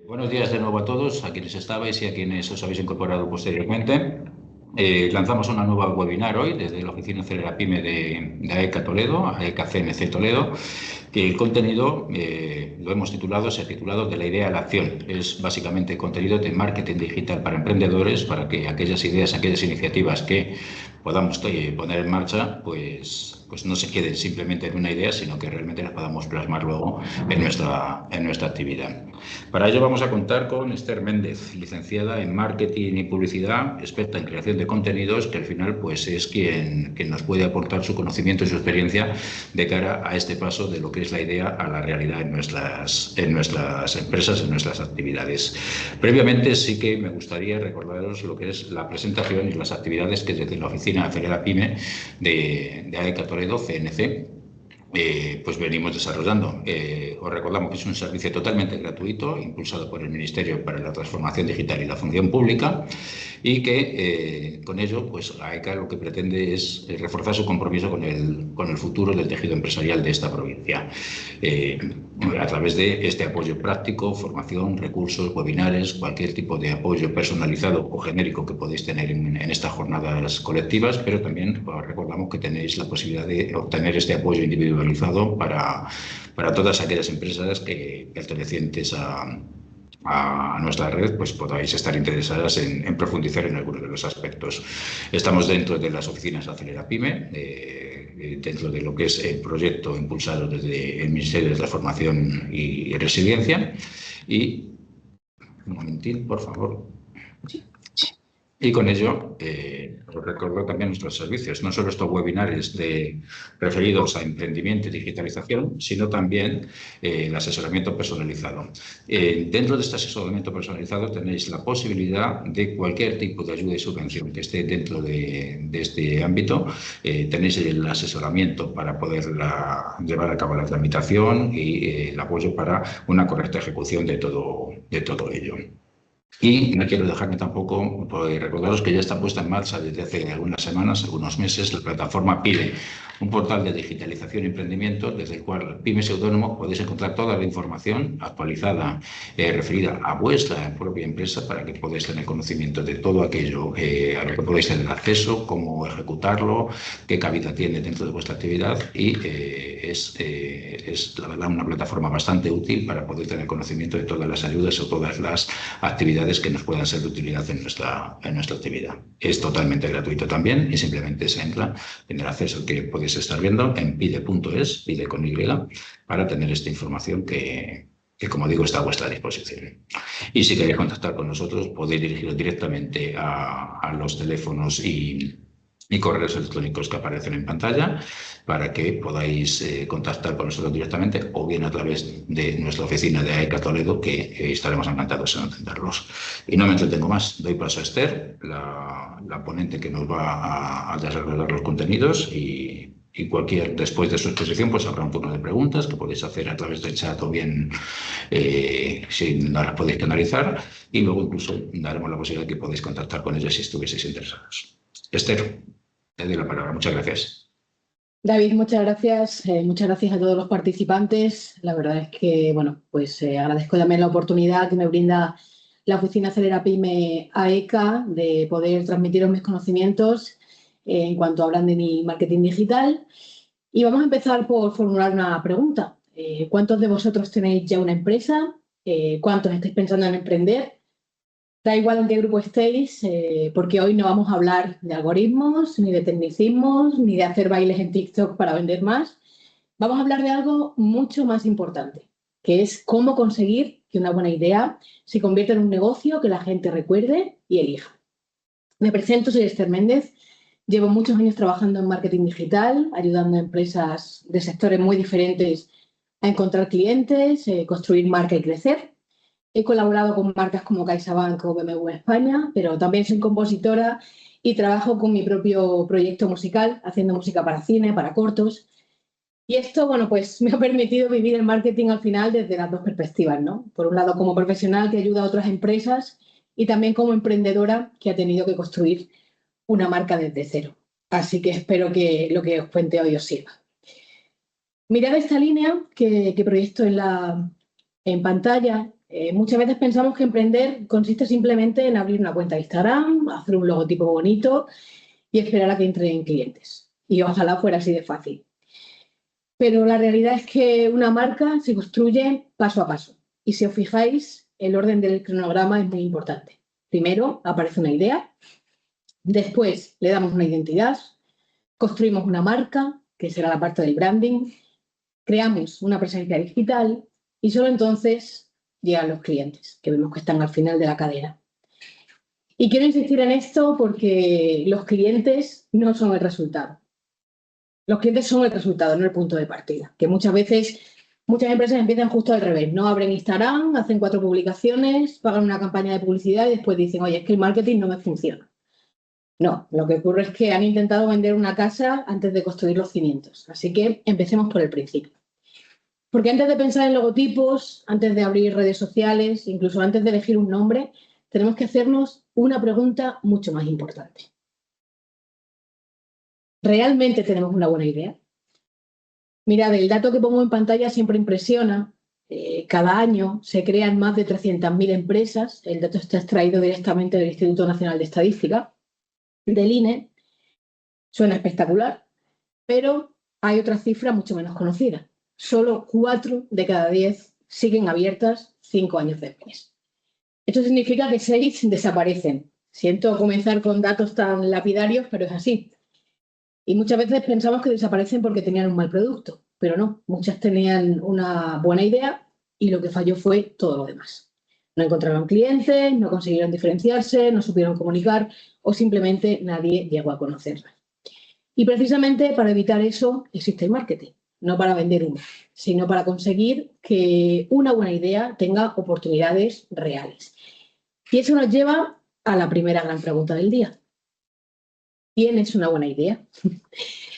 Buenos días de nuevo a todos, a quienes estabais y a quienes os habéis incorporado posteriormente. Lanzamos una nueva webinar hoy desde la oficina Acelera Pyme de AECA Toledo, AECA CMC Toledo, que el contenido se ha titulado De la idea a la acción. Es básicamente contenido de marketing digital para emprendedores, para que aquellas ideas, aquellas iniciativas que podamos poner en marcha, pues no se queden simplemente en una idea, sino que realmente las podamos plasmar luego en nuestra actividad. Para ello vamos a contar con Esther Méndez, licenciada en Marketing y Publicidad, experta en creación de contenidos, que al final pues, es quien nos puede aportar su conocimiento y su experiencia de cara a este paso de lo que es la idea a la realidad en nuestras empresas, en nuestras actividades. Previamente sí que me gustaría recordaros lo que es la presentación y las actividades que desde la oficina Acelera Pyme de AECA Toledo, CNC, pues venimos desarrollando. Os recordamos que es un servicio totalmente gratuito, impulsado por el Ministerio para la Transformación Digital y la Función Pública, y que con ello pues AECA lo que pretende es reforzar su compromiso con el futuro del tejido empresarial de esta provincia, a través de este apoyo práctico, formación, recursos, webinares, cualquier tipo de apoyo personalizado o genérico que podéis tener en estas jornadas colectivas, pero también os recordamos que tenéis la posibilidad de obtener este apoyo individualizado para todas aquellas empresas que pertenecientes a nuestra red, pues podáis estar interesadas en profundizar en algunos de los aspectos. Estamos dentro de las oficinas Acelera Pyme, dentro de lo que es el proyecto impulsado desde el Ministerio de Transformación y Resiliencia. Y, un momentín, por favor. Y con ello, os recuerdo también nuestros servicios, no solo estos webinars referidos a emprendimiento y digitalización, sino también el asesoramiento personalizado. Dentro de este asesoramiento personalizado tenéis la posibilidad de cualquier tipo de ayuda y subvención que esté dentro de este ámbito. Tenéis el asesoramiento para poder llevar a cabo la tramitación y el apoyo para una correcta ejecución de todo ello. Y no quiero dejarme tampoco, recordaros que ya está puesta en marcha desde hace algunas semanas, algunos meses, la plataforma PYME, un portal de digitalización y emprendimiento desde el cual pymes y autónomos podéis encontrar toda la información actualizada referida a vuestra propia empresa para que podáis tener conocimiento de todo aquello a lo que podéis tener acceso, cómo ejecutarlo, qué cabida tiene dentro de vuestra actividad y es la verdad una plataforma bastante útil para poder tener conocimiento de todas las ayudas o todas las actividades que nos puedan ser de utilidad en nuestra actividad. Es totalmente gratuito también y simplemente se entra en el acceso que podéis estar viendo en pide.es, pide con Y, para tener esta información que como digo, está a vuestra disposición. Y si queréis contactar con nosotros, podéis dirigiros directamente a los teléfonos y correos electrónicos que aparecen en pantalla para que podáis contactar con nosotros directamente o bien a través de nuestra oficina de AECA Toledo, que estaremos encantados en atenderlos. Y no me entretengo más, doy paso a Esther, la ponente que nos va a desarrollar los contenidos y después de su exposición pues habrá un turno de preguntas que podéis hacer a través del chat o bien si no las podéis canalizar y luego incluso daremos la posibilidad de que podáis contactar con ella si estuvieseis interesados. Esther, te doy la palabra. Muchas gracias. David, muchas gracias. Muchas gracias a todos los participantes. La verdad es que, bueno, pues agradezco también la oportunidad que me brinda la oficina Acelera Pyme AECA de poder transmitiros mis conocimientos en cuanto a branding y marketing digital. Y vamos a empezar por formular una pregunta. ¿Cuántos de vosotros tenéis ya una empresa? ¿Cuántos estáis pensando en emprender? Da igual en qué grupo estéis, porque hoy no vamos a hablar de algoritmos, ni de tecnicismos, ni de hacer bailes en TikTok para vender más. Vamos a hablar de algo mucho más importante, que es cómo conseguir que una buena idea se convierta en un negocio que la gente recuerde y elija. Me presento, soy Esther Méndez. Llevo muchos años trabajando en marketing digital, ayudando a empresas de sectores muy diferentes a encontrar clientes, construir marca y crecer. He colaborado con marcas como CaixaBank o BMW España, pero también soy compositora y trabajo con mi propio proyecto musical, haciendo música para cine, para cortos. Y esto, bueno, pues me ha permitido vivir el marketing al final desde las dos perspectivas, ¿no? Por un lado, como profesional que ayuda a otras empresas y también como emprendedora que ha tenido que construir una marca desde cero. Así que espero que lo que os cuente hoy os sirva. Mirad esta línea que proyecto en pantalla Muchas veces pensamos que emprender consiste simplemente en abrir una cuenta de Instagram, hacer un logotipo bonito y esperar a que entren clientes. Y ojalá fuera así de fácil. Pero la realidad es que una marca se construye paso a paso. Y si os fijáis, el orden del cronograma es muy importante. Primero aparece una idea, después le damos una identidad, construimos una marca, que será la parte del branding, creamos una presencia digital y solo entonces llegan los clientes, que vemos que están al final de la cadena. Y quiero insistir en esto porque los clientes no son el resultado. Los clientes son el resultado, no el punto de partida. Que muchas veces, muchas empresas empiezan justo al revés. No abren Instagram, hacen 4 publicaciones, pagan una campaña de publicidad y después dicen, oye, es que el marketing no me funciona. No, lo que ocurre es que han intentado vender una casa antes de construir los cimientos. Así que empecemos por el principio. Porque antes de pensar en logotipos, antes de abrir redes sociales, incluso antes de elegir un nombre, tenemos que hacernos una pregunta mucho más importante. ¿Realmente tenemos una buena idea? Mirad, el dato que pongo en pantalla siempre impresiona. Cada año se crean más de 300.000 empresas. El dato está extraído directamente del Instituto Nacional de Estadística, del INE. Suena espectacular, pero hay otra cifra mucho menos conocida. Solo 4 de cada 10 siguen abiertas 5 años después. Esto significa que 6 desaparecen. Siento comenzar con datos tan lapidarios, pero es así. Y muchas veces pensamos que desaparecen porque tenían un mal producto, pero no, muchas tenían una buena idea y lo que falló fue todo lo demás. No encontraron clientes, no consiguieron diferenciarse, no supieron comunicar o simplemente nadie llegó a conocerlas. Y precisamente para evitar eso existe el marketing, no para vender uno, sino para conseguir que una buena idea tenga oportunidades reales. Y eso nos lleva a la primera gran pregunta del día. ¿Tienes una buena idea?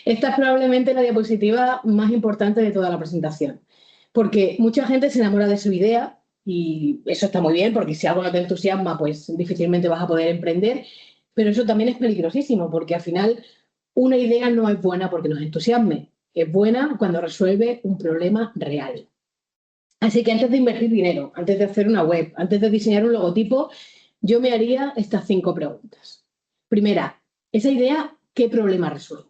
Esta es probablemente la diapositiva más importante de toda la presentación, porque mucha gente se enamora de su idea y eso está muy bien, porque si algo no te entusiasma, pues difícilmente vas a poder emprender, pero eso también es peligrosísimo, porque al final una idea no es buena porque nos entusiasme, es buena cuando resuelve un problema real. Así que antes de invertir dinero, antes de hacer una web, antes de diseñar un logotipo, yo me haría estas 5 preguntas. Primera, esa idea, ¿qué problema resuelve?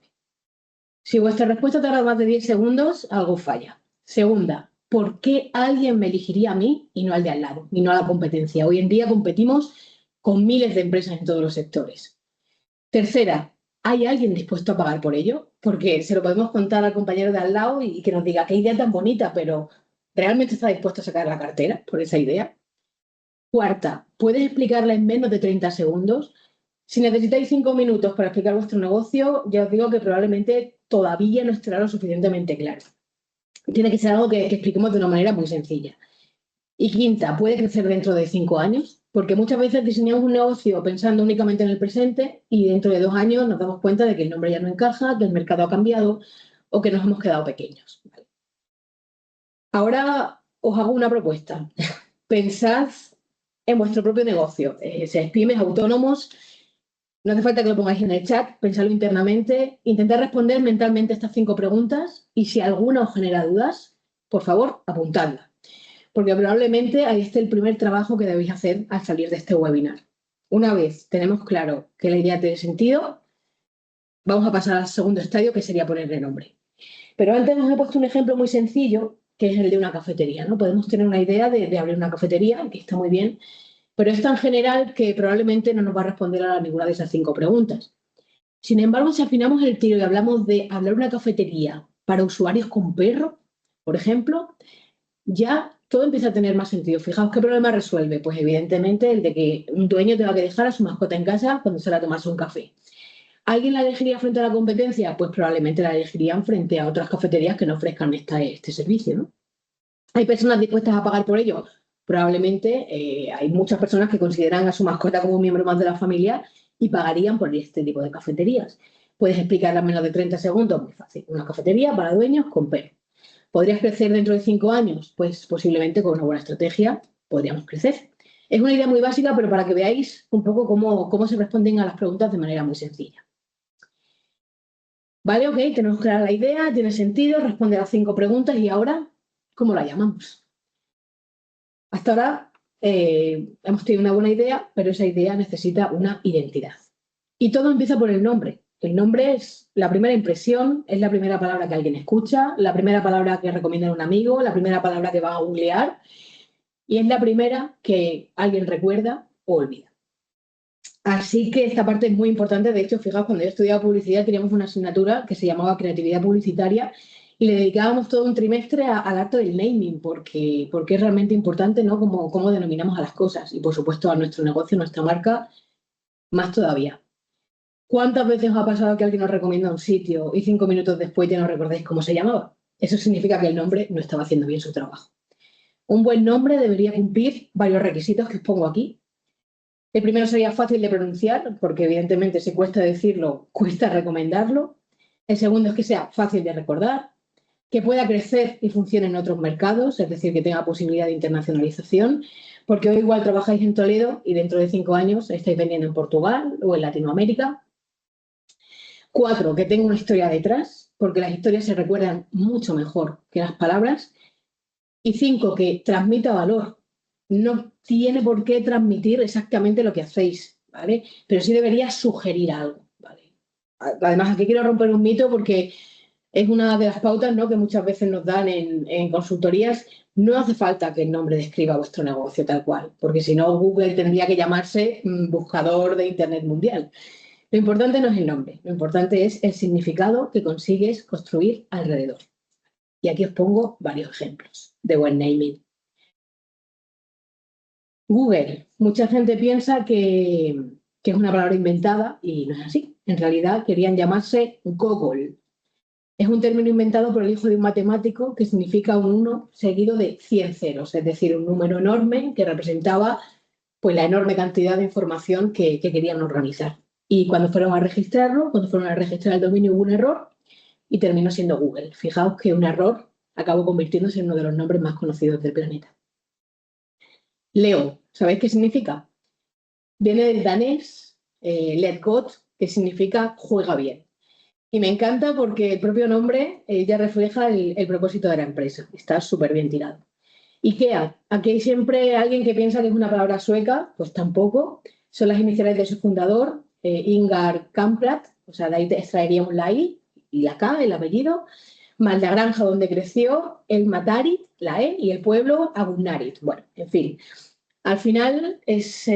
Si vuestra respuesta tarda más de 10 segundos, algo falla. Segunda, ¿por qué alguien me elegiría a mí y no al de al lado, y no a la competencia? Hoy en día competimos con miles de empresas en todos los sectores. Tercera, ¿hay alguien dispuesto a pagar por ello? Porque se lo podemos contar al compañero de al lado y que nos diga qué idea tan bonita, pero ¿realmente está dispuesto a sacar la cartera por esa idea? Cuarta, ¿puedes explicarla en menos de 30 segundos? Si necesitáis 5 minutos para explicar vuestro negocio, ya os digo que probablemente todavía no estará lo suficientemente claro. Tiene que ser algo que expliquemos de una manera muy sencilla. Y quinta, ¿puede crecer dentro de 5 años? Porque muchas veces diseñamos un negocio pensando únicamente en el presente y dentro de 2 años nos damos cuenta de que el nombre ya no encaja, que el mercado ha cambiado o que nos hemos quedado pequeños. Ahora os hago una propuesta. Pensad en vuestro propio negocio, seáis pymes, autónomos. No hace falta que lo pongáis en el chat, pensadlo internamente, intentad responder mentalmente estas 5 preguntas y si alguna os genera dudas, por favor, apuntadla. Porque probablemente ahí esté el primer trabajo que debéis hacer al salir de este webinar. Una vez tenemos claro que la idea tiene sentido, vamos a pasar al segundo estadio, que sería ponerle nombre. Pero antes os he puesto un ejemplo muy sencillo, que es el de una cafetería, ¿no? Podemos tener una idea de abrir una cafetería, que está muy bien, pero es tan general que probablemente no nos va a responder a ninguna de esas 5 preguntas. Sin embargo, si afinamos el tiro y hablamos de hablar una cafetería para usuarios con perro, por ejemplo, ya todo empieza a tener más sentido. Fijaos qué problema resuelve. Pues evidentemente el de que un dueño tenga que dejar a su mascota en casa cuando sale a tomarse un café. ¿Alguien la elegiría frente a la competencia? Pues probablemente la elegirían frente a otras cafeterías que no ofrezcan este servicio, ¿no? ¿Hay personas dispuestas a pagar por ello? Probablemente hay muchas personas que consideran a su mascota como un miembro más de la familia y pagarían por este tipo de cafeterías. Puedes explicarla en menos de 30 segundos, muy fácil. Una cafetería para dueños con perro. ¿Podrías crecer dentro de 5 años? Pues posiblemente con una buena estrategia podríamos crecer. Es una idea muy básica, pero para que veáis un poco cómo se responden a las preguntas de manera muy sencilla. Vale, ok, tenemos clara la idea, tiene sentido, responde a las 5 preguntas y ahora, ¿cómo la llamamos? Hasta ahora hemos tenido una buena idea, pero esa idea necesita una identidad. Y todo empieza por el nombre. El nombre es la primera impresión, es la primera palabra que alguien escucha, la primera palabra que recomienda a un amigo, la primera palabra que va a googlear y es la primera que alguien recuerda o olvida. Así que esta parte es muy importante. De hecho, fijaos, cuando yo estudiaba publicidad teníamos una asignatura que se llamaba creatividad publicitaria y le dedicábamos todo un trimestre al arte del naming porque es realmente importante, ¿no? Cómo denominamos a las cosas y, por supuesto, a nuestro negocio, nuestra marca, más todavía. ¿Cuántas veces os ha pasado que alguien os recomienda un sitio y 5 minutos después ya no recordáis cómo se llamaba? Eso significa que el nombre no estaba haciendo bien su trabajo. Un buen nombre debería cumplir varios requisitos que os pongo aquí. El primero sería fácil de pronunciar, porque evidentemente si cuesta decirlo, cuesta recomendarlo. El segundo es que sea fácil de recordar, que pueda crecer y funcione en otros mercados, es decir, que tenga posibilidad de internacionalización, porque hoy igual trabajáis en Toledo y dentro de 5 años estáis vendiendo en Portugal o en Latinoamérica. 4, que tenga una historia detrás, porque las historias se recuerdan mucho mejor que las palabras. Y 5, que transmita valor. No tiene por qué transmitir exactamente lo que hacéis, ¿vale? Pero sí debería sugerir algo, ¿vale? Además, aquí quiero romper un mito porque es una de las pautas, ¿no?, que muchas veces nos dan en consultorías. No hace falta que el nombre describa vuestro negocio tal cual, porque si no, Google tendría que llamarse buscador de Internet mundial. Lo importante no es el nombre, lo importante es el significado que consigues construir alrededor. Y aquí os pongo varios ejemplos de buen naming. Google. Mucha gente piensa que es una palabra inventada y no es así. En realidad querían llamarse Gogol. Es un término inventado por el hijo de un matemático que significa un 1 seguido de 100 ceros, es decir, un número enorme que representaba pues, la enorme cantidad de información que querían organizar. Y cuando fueron a registrarlo, cuando fueron a registrar el dominio hubo un error y terminó siendo Google. Fijaos que un error acabó convirtiéndose en uno de los nombres más conocidos del planeta. Leo, ¿sabéis qué significa? Viene del danés let godt, que significa juega bien. Y me encanta porque el propio nombre ya refleja el propósito de la empresa. Está súper bien tirado. IKEA, aquí hay siempre alguien que piensa que es una palabra sueca, pues tampoco. Son las iniciales de su fundador, Ingar Kamprad, o sea, de ahí extraeríamos la I y la K, el apellido, más la granja donde creció, el Matarit, la E, y el pueblo Agunnarit. Bueno, en fin, al final es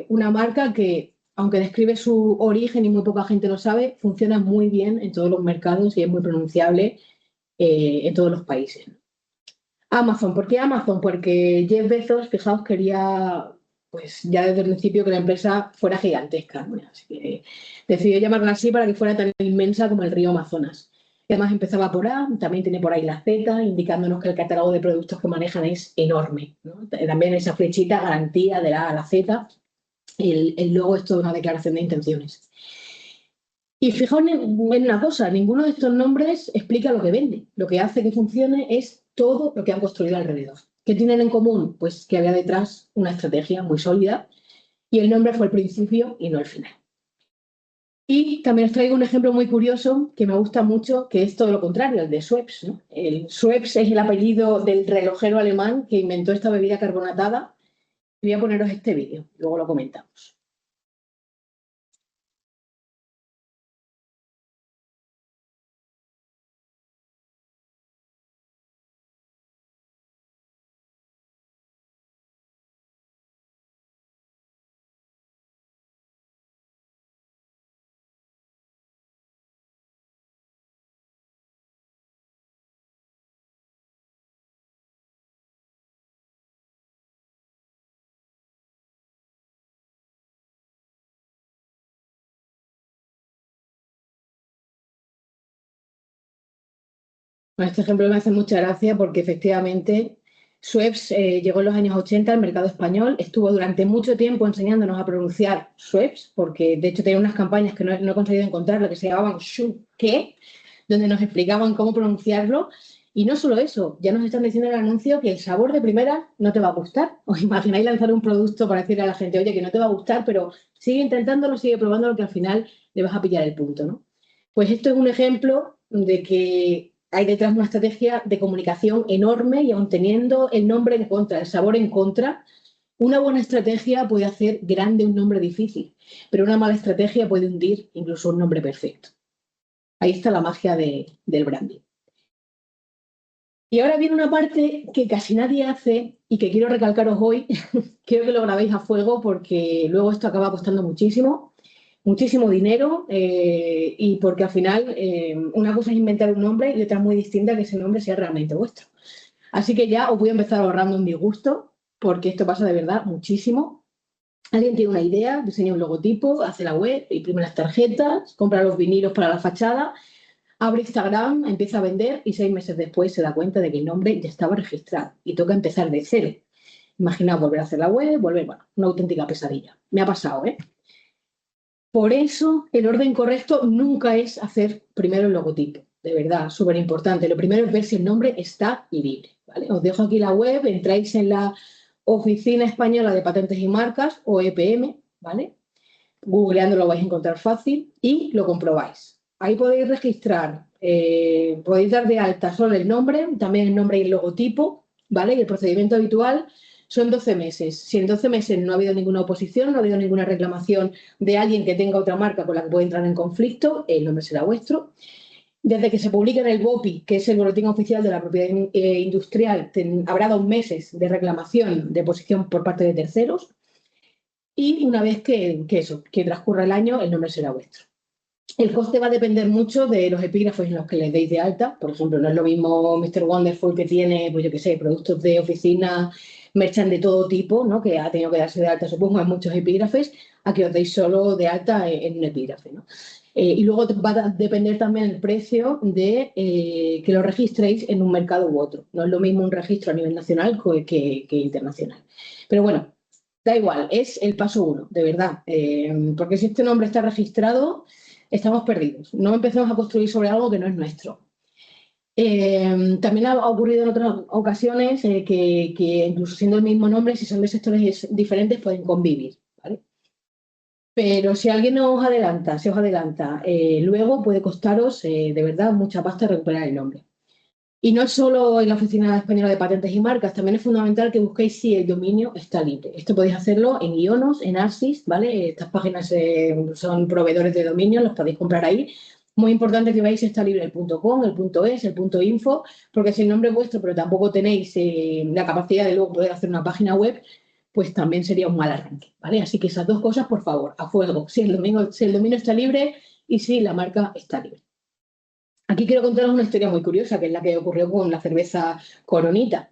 una marca que, aunque describe su origen y muy poca gente lo sabe, funciona muy bien en todos los mercados y es muy pronunciable en todos los países. Amazon, ¿por qué Amazon? Porque Jeff Bezos, fijaos, quería, pues ya desde el principio que la empresa fuera gigantesca, ¿no? Así que decidió llamarla así para que fuera tan inmensa como el río Amazonas. Y además empezaba por A, también tiene por ahí la Z, indicándonos que el catálogo de productos que manejan es enorme, ¿no? También esa flechita garantía de la A a la Z. El logo es toda una declaración de intenciones. Y fijaos en una cosa, ninguno de estos nombres explica lo que vende. Lo que hace que funcione es todo lo que han construido alrededor. ¿Qué tienen en común? Pues que había detrás una estrategia muy sólida y el nombre fue el principio y no el final. Y también os traigo un ejemplo muy curioso que me gusta mucho, que es todo lo contrario, el de Schweppes, ¿no? El Schweppes es el apellido del relojero alemán que inventó esta bebida carbonatada. Voy a poneros este vídeo, luego lo comentamos. Bueno, este ejemplo me hace mucha gracia porque efectivamente Schweppes llegó en los años 80 al mercado español, estuvo durante mucho tiempo enseñándonos a pronunciar Schweppes, porque de hecho tenía unas campañas que no he conseguido encontrar, lo que se llamaban ¿qué?, donde nos explicaban cómo pronunciarlo. Y no solo eso, ya nos están diciendo en el anuncio que el sabor de primera no te va a gustar. ¿Os imagináis lanzar un producto para decirle a la gente, oye, que no te va a gustar, pero sigue intentándolo, sigue probándolo, que al final le vas a pillar el punto, ¿no? Pues esto es un ejemplo de que hay detrás una estrategia de comunicación enorme y aun teniendo el nombre en contra, el sabor en contra, Una buena estrategia puede hacer grande un nombre difícil, pero una mala estrategia puede hundir incluso un nombre perfecto. Ahí está la magia del branding. Y ahora viene una parte que casi nadie hace y que quiero recalcaros hoy. Quiero que lo grabéis a fuego porque luego esto acaba costando muchísimo, muchísimo dinero y porque al final una cosa es inventar un nombre y otra muy distinta que ese nombre sea realmente vuestro. Así que ya os voy a empezar ahorrando un disgusto porque esto pasa de verdad muchísimo. Alguien tiene una idea, diseña un logotipo, hace la web, imprime las tarjetas, compra los vinilos para la fachada, abre Instagram, empieza a vender y 6 meses después se da cuenta de que el nombre ya estaba registrado y toca empezar de cero. Imaginaos volver a hacer la web, bueno, una auténtica pesadilla. Me ha pasado, ¿eh? Por eso el orden correcto nunca es hacer primero el logotipo, de verdad, súper importante. Lo primero es ver si el nombre está libre, ¿vale? Os dejo aquí la web, entráis en la Oficina Española de Patentes y Marcas o EPM, ¿vale? Googleando lo vais a encontrar fácil y lo comprobáis. Ahí podéis registrar, podéis dar de alta solo el nombre, también el nombre y el logotipo, ¿vale? Y el procedimiento habitual son 12 meses. Si en 12 meses no ha habido ninguna oposición, no ha habido ninguna reclamación de alguien que tenga otra marca con la que pueda entrar en conflicto, el nombre será vuestro. Desde que se publique en el BOPI, que es el Boletín Oficial de la Propiedad Industrial, habrá 2 meses de reclamación de oposición por parte de terceros. Y una vez que transcurra el año, el nombre será vuestro. El coste va a depender mucho de los epígrafes en los que les deis de alta. Por ejemplo, no es lo mismo Mr. Wonderful que tiene, pues yo qué sé, productos de oficina, merchan de todo tipo, ¿no? Que ha tenido que darse de alta, supongo, en muchos epígrafes, a que os deis solo de alta en un epígrafe, ¿no? Y luego va a depender también el precio de que lo registréis en un mercado u otro. No es lo mismo un registro a nivel nacional que internacional. Pero bueno, da igual, es el paso 1, de verdad. Porque si este nombre está registrado, estamos perdidos. No empecemos a construir sobre algo que no es nuestro. También ha ocurrido en otras ocasiones que incluso siendo el mismo nombre, si son de sectores diferentes, pueden convivir, ¿vale? Pero si alguien os adelanta, luego puede costaros de verdad mucha pasta recuperar el nombre. Y no solo en la Oficina Española de Patentes y Marcas, también es fundamental que busquéis si el dominio está libre. Esto podéis hacerlo en Ionos, en Arsis, ¿vale? Estas páginas son proveedores de dominio, los podéis comprar ahí. Muy importante que veáis si está libre el .com, el .es, el .info, porque si el nombre es vuestro, pero tampoco tenéis la capacidad de luego poder hacer una página web, pues también sería un mal arranque, ¿vale? Así que esas dos cosas, por favor, a fuego. Si el dominio está libre y si la marca está libre. Aquí quiero contaros una historia muy curiosa, que es la que ocurrió con la cerveza Coronita.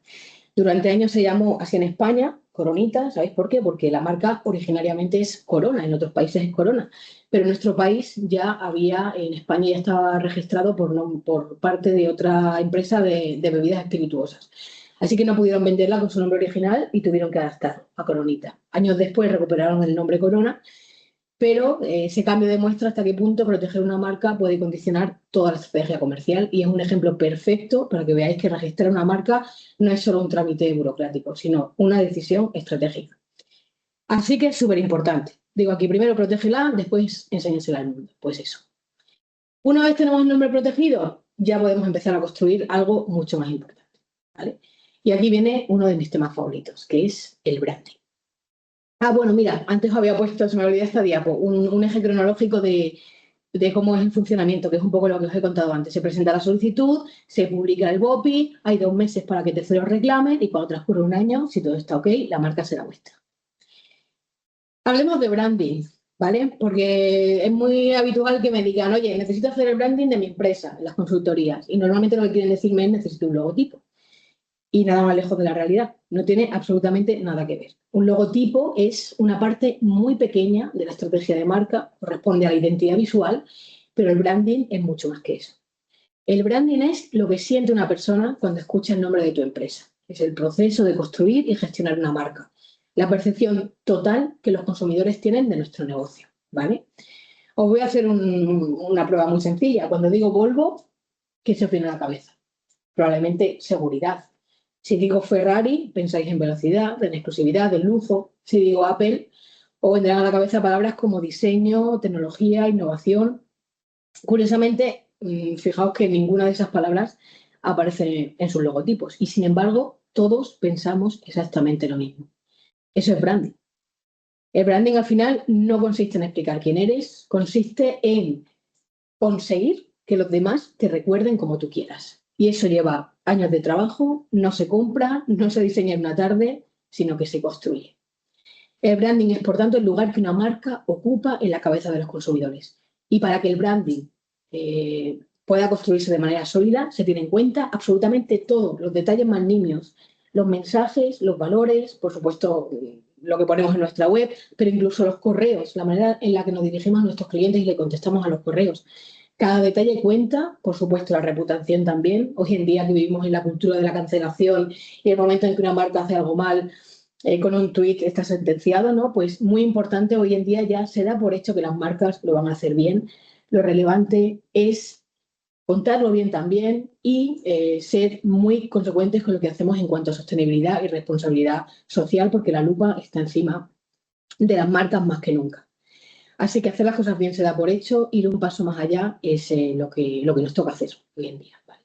Durante años se llamó así en España, Coronita, ¿sabéis por qué? Porque la marca originariamente es Corona, en otros países es Corona, pero en nuestro país ya había, en España ya estaba registrado por parte de otra empresa de bebidas espirituosas. Así que no pudieron venderla con su nombre original y tuvieron que adaptar a Coronita. Años después recuperaron el nombre Corona, pero ese cambio demuestra hasta qué punto proteger una marca puede condicionar toda la estrategia comercial y es un ejemplo perfecto para que veáis que registrar una marca no es solo un trámite burocrático, sino una decisión estratégica. Así que es súper importante. Digo aquí, primero protégela, después enséñensela al mundo. Pues eso. Una vez tenemos el nombre protegido, ya podemos empezar a construir algo mucho más importante, ¿vale? Y aquí viene uno de mis temas favoritos, que es el branding. Bueno, mira, antes había puesto, se me olvidó esta diapo, un eje cronológico de cómo es el funcionamiento, que es un poco lo que os he contado antes. Se presenta la solicitud, se publica el BOPI, hay 2 meses para que terceros reclamen y cuando transcurre un año, si todo está ok, la marca será vuestra. Hablemos de branding, ¿vale? Porque es muy habitual que me digan, oye, necesito hacer el branding de mi empresa en las consultorías. Y normalmente lo que quieren decirme es necesito un logotipo. Y nada más lejos de la realidad. No tiene absolutamente nada que ver. Un logotipo es una parte muy pequeña de la estrategia de marca, corresponde a la identidad visual, pero el branding es mucho más que eso. El branding es lo que siente una persona cuando escucha el nombre de tu empresa. Es el proceso de construir y gestionar una marca. La percepción total que los consumidores tienen de nuestro negocio, ¿vale? Os voy a hacer una prueba muy sencilla. Cuando digo Volvo, ¿qué se os viene a la cabeza? Probablemente seguridad. Si digo Ferrari, pensáis en velocidad, en exclusividad, en lujo. Si digo Apple, os vendrán a la cabeza palabras como diseño, tecnología, innovación. Curiosamente, fijaos que ninguna de esas palabras aparece en sus logotipos y, sin embargo, todos pensamos exactamente lo mismo. Eso es branding. El branding al final no consiste en explicar quién eres, consiste en conseguir que los demás te recuerden como tú quieras. Y eso lleva años de trabajo, no se compra, no se diseña en una tarde, sino que se construye. El branding es, por tanto, el lugar que una marca ocupa en la cabeza de los consumidores. Y para que el branding pueda construirse de manera sólida, se tiene en cuenta absolutamente todo, los detalles más nimios, los mensajes, los valores, por supuesto, lo que ponemos en nuestra web, pero incluso los correos, la manera en la que nos dirigimos a nuestros clientes y le contestamos a los correos. Cada detalle cuenta, por supuesto, la reputación también. Hoy en día que vivimos en la cultura de la cancelación y el momento en que una marca hace algo mal, con un tuit está sentenciado, ¿no? Pues muy importante, hoy en día ya se da por hecho que las marcas lo van a hacer bien. Lo relevante es contarlo bien también y ser muy consecuentes con lo que hacemos en cuanto a sostenibilidad y responsabilidad social, porque la lupa está encima de las marcas más que nunca. Así que hacer las cosas bien se da por hecho, ir un paso más allá es lo que nos toca hacer hoy en día. ¿Vale?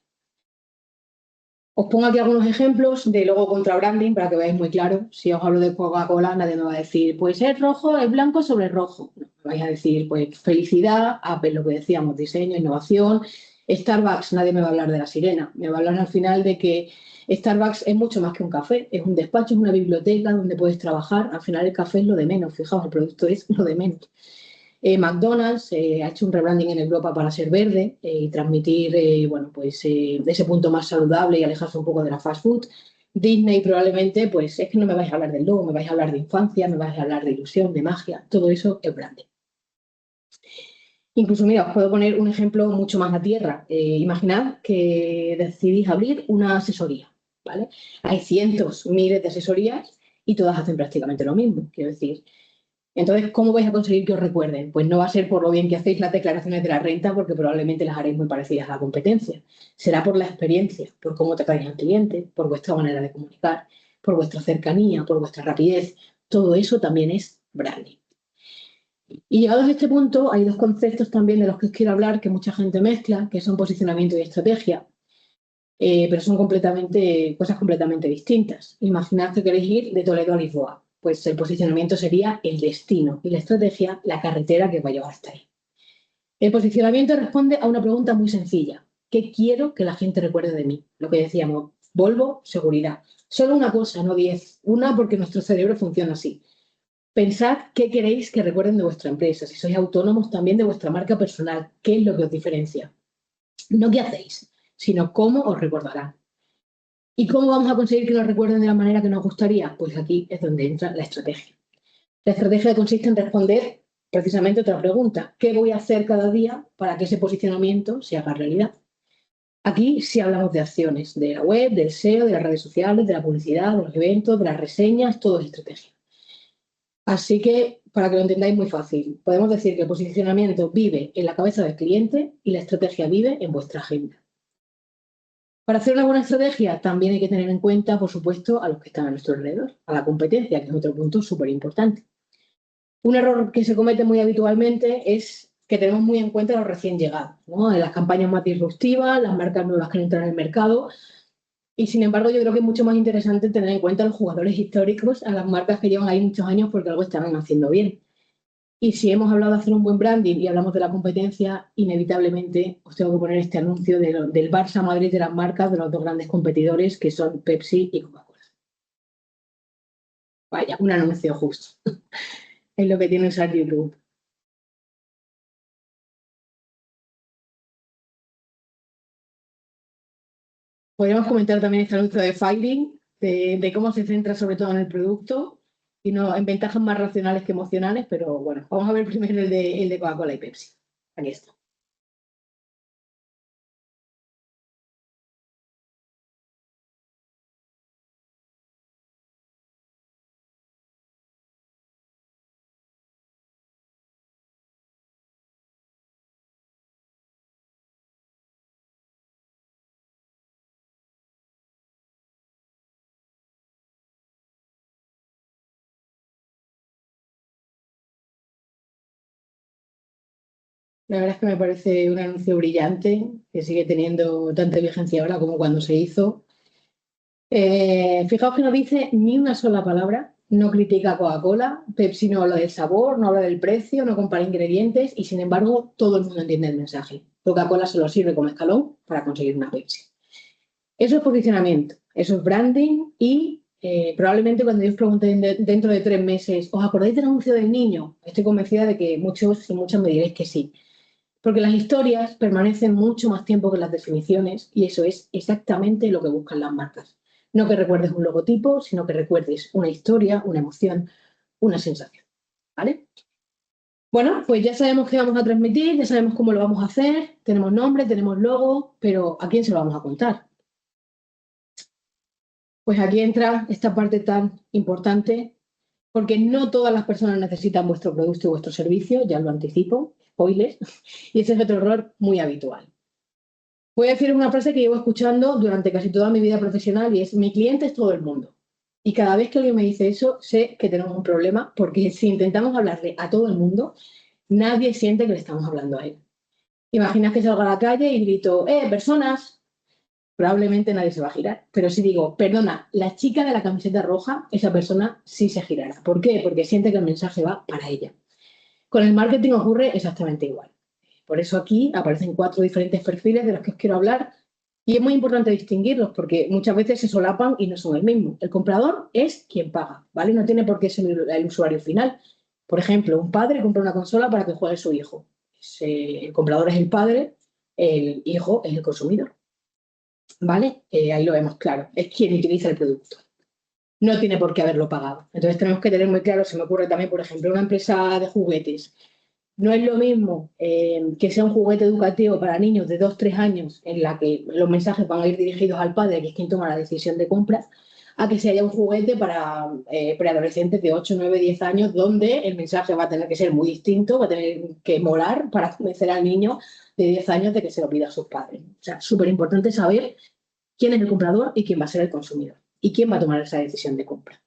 Os pongo aquí algunos ejemplos de logo contra branding para que veáis muy claro. Si os hablo de Coca-Cola, nadie me va a decir, pues es rojo, es blanco sobre rojo. No, me vais a decir, pues felicidad, Apple, lo que decíamos, diseño, innovación. Starbucks, nadie me va a hablar de la sirena. Me va a hablar al final de que Starbucks es mucho más que un café, es un despacho, es una biblioteca donde puedes trabajar. Al final el café es lo de menos, fijaos, el producto es lo de menos. McDonald's ha hecho un rebranding en Europa para ser verde y transmitir bueno, pues, ese punto más saludable y alejarse un poco de la fast food. Disney probablemente, pues es que no me vais a hablar del logo, me vais a hablar de infancia, me vais a hablar de ilusión, de magia, todo eso es branding. Incluso, mira, os puedo poner un ejemplo mucho más a tierra. Imaginad que decidís abrir una asesoría, ¿vale? Hay cientos, miles de asesorías y todas hacen prácticamente lo mismo. Quiero decir, entonces, ¿cómo vais a conseguir que os recuerden? Pues no va a ser por lo bien que hacéis las declaraciones de la renta, porque probablemente las haréis muy parecidas a la competencia. Será por la experiencia, por cómo tratáis al cliente, por vuestra manera de comunicar, por vuestra cercanía, por vuestra rapidez. Todo eso también es branding. Y llegados a este punto, hay dos conceptos también de los que os quiero hablar que mucha gente mezcla, que son posicionamiento y estrategia, pero son cosas completamente distintas. Imaginad que queréis ir de Toledo a Lisboa. Pues el posicionamiento sería el destino y la estrategia, la carretera que va a llevar hasta ahí. El posicionamiento responde a una pregunta muy sencilla. ¿Qué quiero que la gente recuerde de mí? Lo que decíamos, Volvo, seguridad. Solo una cosa, no 10. Una porque nuestro cerebro funciona así. Pensad qué queréis que recuerden de vuestra empresa. Si sois autónomos, también de vuestra marca personal. ¿Qué es lo que os diferencia? No qué hacéis, sino cómo os recordarán. ¿Y cómo vamos a conseguir que nos recuerden de la manera que nos gustaría? Pues aquí es donde entra la estrategia. La estrategia consiste en responder precisamente otra pregunta. ¿Qué voy a hacer cada día para que ese posicionamiento se haga realidad? Aquí sí hablamos de acciones, de la web, del SEO, de las redes sociales, de la publicidad, de los eventos, de las reseñas, todo es estrategia. Así que, para que lo entendáis muy fácil, podemos decir que el posicionamiento vive en la cabeza del cliente y la estrategia vive en vuestra agenda. Para hacer una buena estrategia también hay que tener en cuenta, por supuesto, a los que están a nuestro alrededor, a la competencia, que es otro punto súper importante. Un error que se comete muy habitualmente es que tenemos muy en cuenta a los recién llegados, ¿no? En las campañas más disruptivas, las marcas nuevas que entran en el mercado. Y sin embargo, yo creo que es mucho más interesante tener en cuenta a los jugadores históricos, a las marcas que llevan ahí muchos años porque algo están haciendo bien. Y si hemos hablado de hacer un buen branding y hablamos de la competencia, inevitablemente os tengo que poner este anuncio del Barça Madrid de las marcas, de los dos grandes competidores que son Pepsi y Coca-Cola. Vaya, un anuncio justo. Es lo que tiene usar YouTube. Podríamos comentar también este anuncio de Firing, de cómo se centra sobre todo en el producto y no en ventajas más racionales que emocionales, pero bueno, vamos a ver primero el de Coca-Cola y Pepsi. Aquí está. La verdad es que me parece un anuncio brillante, que sigue teniendo tanta vigencia ahora como cuando se hizo. Fijaos que no dice ni una sola palabra no critica a Coca-Cola, Pepsi no habla del sabor, no habla del precio, no compara ingredientes y, sin embargo, todo el mundo entiende el mensaje. Coca-Cola se lo sirve como escalón para conseguir una Pepsi. Eso es posicionamiento, eso es branding y probablemente cuando yo os pregunte dentro de 3 meses, ¿os acordáis del anuncio del niño? Estoy convencida de que muchos y muchas me diréis que sí. Porque las historias permanecen mucho más tiempo que las definiciones y eso es exactamente lo que buscan las marcas. No que recuerdes un logotipo, sino que recuerdes una historia, una emoción, una sensación. ¿Vale? Bueno, pues ya sabemos qué vamos a transmitir, ya sabemos cómo lo vamos a hacer, tenemos nombre, tenemos logo, pero ¿a quién se lo vamos a contar? Pues aquí entra esta parte tan importante, porque no todas las personas necesitan vuestro producto y vuestro servicio, ya lo anticipo, spoilers, y ese es otro error muy habitual. Voy a decir una frase que llevo escuchando durante casi toda mi vida profesional y es: mi cliente es todo el mundo. Y cada vez que alguien me dice eso, sé que tenemos un problema, porque si intentamos hablarle a todo el mundo, nadie siente que le estamos hablando a él. Imagina que salgo a la calle y grito, personas, probablemente nadie se va a girar. Pero si digo, perdona, la chica de la camiseta roja, esa persona sí se girará. ¿Por qué? Porque siente que el mensaje va para ella. Con el marketing ocurre exactamente igual. Por eso aquí aparecen 4 diferentes perfiles de los que os quiero hablar y es muy importante distinguirlos porque muchas veces se solapan y no son el mismo. El comprador es quien paga, ¿vale? No tiene por qué ser el usuario final. Por ejemplo, un padre compra una consola para que juegue su hijo. El comprador es el padre, el hijo es el consumidor, ¿vale? Ahí lo vemos claro, es quien utiliza el producto. No tiene por qué haberlo pagado. Entonces tenemos que tener muy claro, se me ocurre también, por ejemplo, una empresa de juguetes. No es lo mismo que sea un juguete educativo para niños de 2 3 años, en la que los mensajes van a ir dirigidos al padre, que es quien toma la decisión de compra, a que sea un juguete para preadolescentes de 8 9 10 años, donde el mensaje va a tener que ser muy distinto, va a tener que molar para convencer al niño de 10 años de que se lo pida a sus padres. O sea, súper importante saber quién es el comprador y quién va a ser el consumidor y quién va a tomar esa decisión de compra.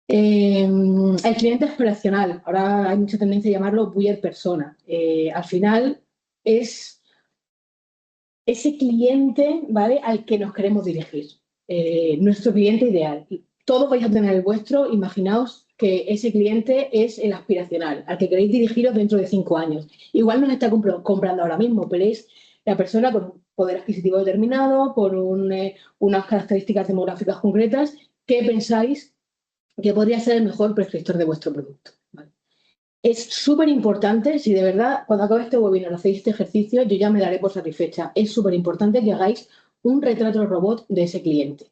El cliente aspiracional, ahora hay mucha tendencia a llamarlo buyer persona. Al final es ese cliente, ¿vale?, al que nos queremos dirigir. Nuestro cliente ideal. Todos vais a tener el vuestro, imaginaos que ese cliente es el aspiracional, al que queréis dirigiros dentro de 5 años. Igual no lo está comprando ahora mismo, pero es la persona con un poder adquisitivo determinado, con unas características demográficas concretas, que pensáis que podría ser el mejor prescriptor de vuestro producto. ¿Vale? Es súper importante, si de verdad cuando acabe este webinar hacéis este ejercicio, yo ya me daré por satisfecha. Es súper importante que hagáis un retrato robot de ese cliente.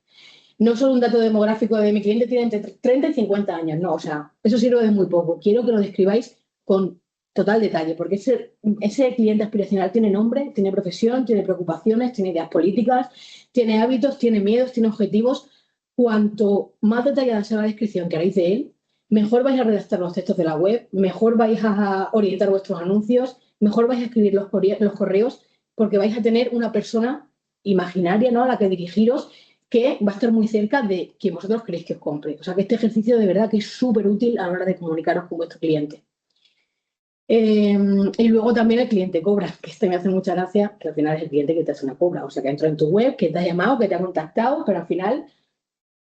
No solo un dato demográfico de mi cliente tiene entre 30 y 50 años, no, o sea, eso sirve de muy poco. Quiero que lo describáis con total detalle, porque ese cliente aspiracional tiene nombre, tiene profesión, tiene preocupaciones, tiene ideas políticas, tiene hábitos, tiene miedos, tiene objetivos. Cuanto más detallada sea la descripción que haréis de él, mejor vais a redactar los textos de la web, mejor vais a orientar vuestros anuncios, mejor vais a escribir los correos, porque vais a tener una persona imaginaria, ¿no?, a la que dirigiros, que va a estar muy cerca de quien vosotros queréis que os compre. O sea que este ejercicio de verdad que es súper útil a la hora de comunicaros con vuestro cliente. Y luego también el cliente cobra, que este me hace mucha gracia, que al final es el cliente que te hace una cobra. O sea, que entra en tu web, que te ha llamado, que te ha contactado, pero al final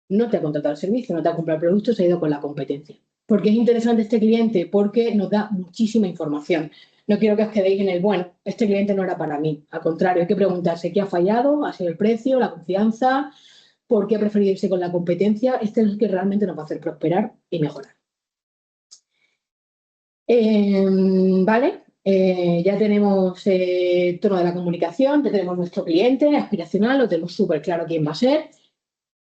no te ha contratado el servicio, no te ha comprado el producto, se ha ido con la competencia. ¿Por qué es interesante este cliente? Porque nos da muchísima información. No quiero que os quedéis en el, bueno, este cliente no era para mí. Al contrario, hay que preguntarse qué ha fallado, ha sido el precio, la confianza, por qué ha preferido irse con la competencia. Este es el que realmente nos va a hacer prosperar y mejorar. Vale, ya tenemos el tono de la comunicación, ya tenemos nuestro cliente aspiracional, lo tenemos súper claro quién va a ser.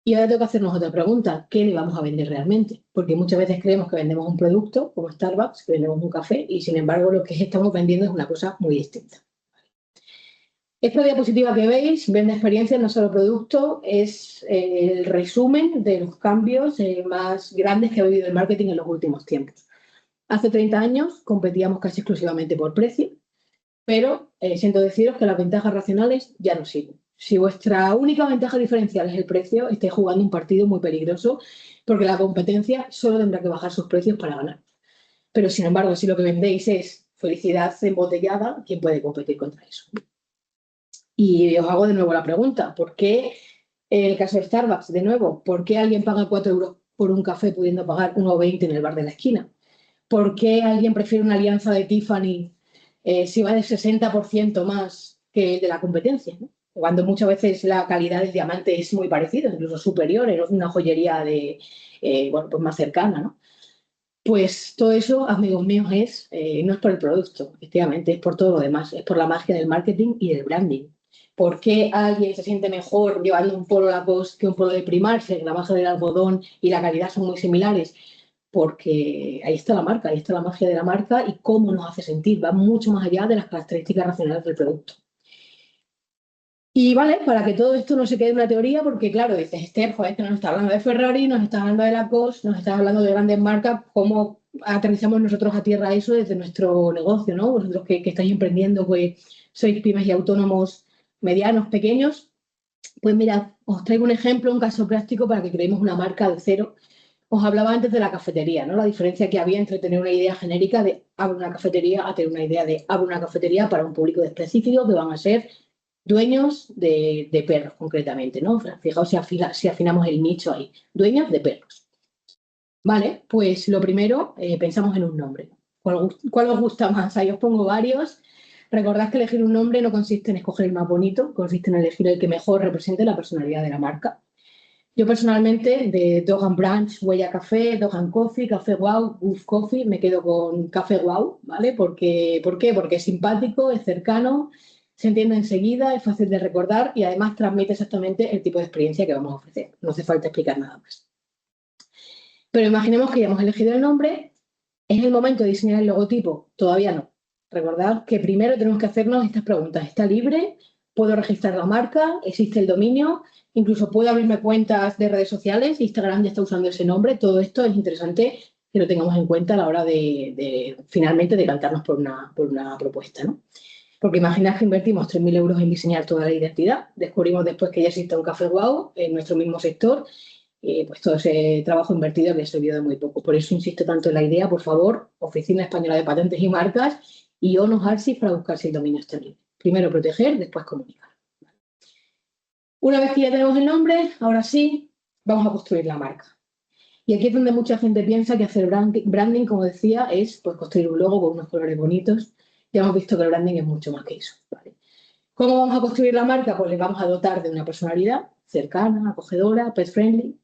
Y ahora tengo que hacernos otra pregunta: ¿qué le vamos a vender realmente? Porque muchas veces creemos que vendemos un producto, como Starbucks, que vendemos un café, y sin embargo lo que estamos vendiendo es una cosa muy distinta. Esta diapositiva que veis, vende experiencia, no solo producto, es el resumen de los cambios más grandes que ha vivido el marketing en los últimos tiempos. Hace 30 años competíamos casi exclusivamente por precio, pero siento deciros que las ventajas racionales ya no sirven. Si vuestra única ventaja diferencial es el precio, estáis jugando un partido muy peligroso, porque la competencia solo tendrá que bajar sus precios para ganar. Pero, sin embargo, si lo que vendéis es felicidad embotellada, ¿quién puede competir contra eso? Y os hago de nuevo la pregunta: ¿por qué, en el caso de Starbucks, de nuevo, por qué alguien paga 4 por un café pudiendo pagar 1,20 en el bar de la esquina? ¿Por qué alguien prefiere una alianza de Tiffany si va de 60% más que el de la competencia, ¿no? Cuando muchas veces la calidad del diamante es muy parecida, incluso superior, en una joyería bueno, pues más cercana, ¿no? Pues todo eso, amigos míos, no es por el producto, efectivamente, es por todo lo demás, es por la magia del marketing y del branding. ¿Por qué alguien se siente mejor llevando un polo Lacoste que un polo de Primark? Si la magia del algodón y la calidad son muy similares, porque ahí está la marca, ahí está la magia de la marca y cómo nos hace sentir, va mucho más allá de las características racionales del producto. Y vale, para que todo esto no se quede en una teoría, porque claro, dices, Esther, joder, que nos está hablando de Ferrari, nos está hablando de Lacoste, nos está hablando de grandes marcas, ¿cómo aterrizamos nosotros a tierra eso desde nuestro negocio, ¿no? Vosotros que estáis emprendiendo, que sois pymes y autónomos medianos, pequeños, pues mirad, os traigo un ejemplo, un caso práctico para que creemos una marca de cero. Os hablaba antes de la cafetería, ¿no? La diferencia que había entre tener una idea genérica de abro una cafetería a tener una idea de abro una cafetería para un público específico que van a ser dueños de perros, concretamente, ¿no? Fijaos si afinamos el nicho ahí. Dueños de perros. Vale, pues lo primero, pensamos en un nombre. ¿Cuál os gusta más? Ahí os pongo varios. Recordad que elegir un nombre no consiste en escoger el más bonito, consiste en elegir el que mejor represente la personalidad de la marca. Yo personalmente, de Dog and Branch, Huella Café, Dog and Coffee, Café Wow, Goof Coffee, me quedo con Café Wow, ¿vale? ¿Por qué? Porque es simpático, es cercano, se entiende enseguida, es fácil de recordar y además transmite exactamente el tipo de experiencia que vamos a ofrecer. No hace falta explicar nada más. Pero imaginemos que ya hemos elegido el nombre, ¿es el momento de diseñar el logotipo? Todavía no. Recordad que primero tenemos que hacernos estas preguntas. ¿Está libre? ¿Puedo registrar la marca? ¿Existe el dominio? Incluso puedo abrirme cuentas de redes sociales. Instagram ya está usando ese nombre. Todo esto es interesante que lo tengamos en cuenta a la hora de finalmente decantarnos por una propuesta, ¿no? Porque imaginad que invertimos 3.000 euros en diseñar toda la identidad. Descubrimos después que ya existe un Café Wow en nuestro mismo sector. Pues todo ese trabajo invertido que ha servido de muy poco. Por eso insisto tanto en la idea, por favor, Oficina Española de Patentes y Marcas y ONOS ARSIS para buscar si el dominio está libre. Primero proteger, después comunicar. Una vez que ya tenemos el nombre, ahora sí, vamos a construir la marca. Y aquí es donde mucha gente piensa que hacer branding, como decía, es pues, construir un logo con unos colores bonitos. Ya hemos visto que el branding es mucho más que eso. ¿Vale? ¿Cómo vamos a construir la marca? Pues le vamos a dotar de una personalidad cercana, acogedora, pet friendly.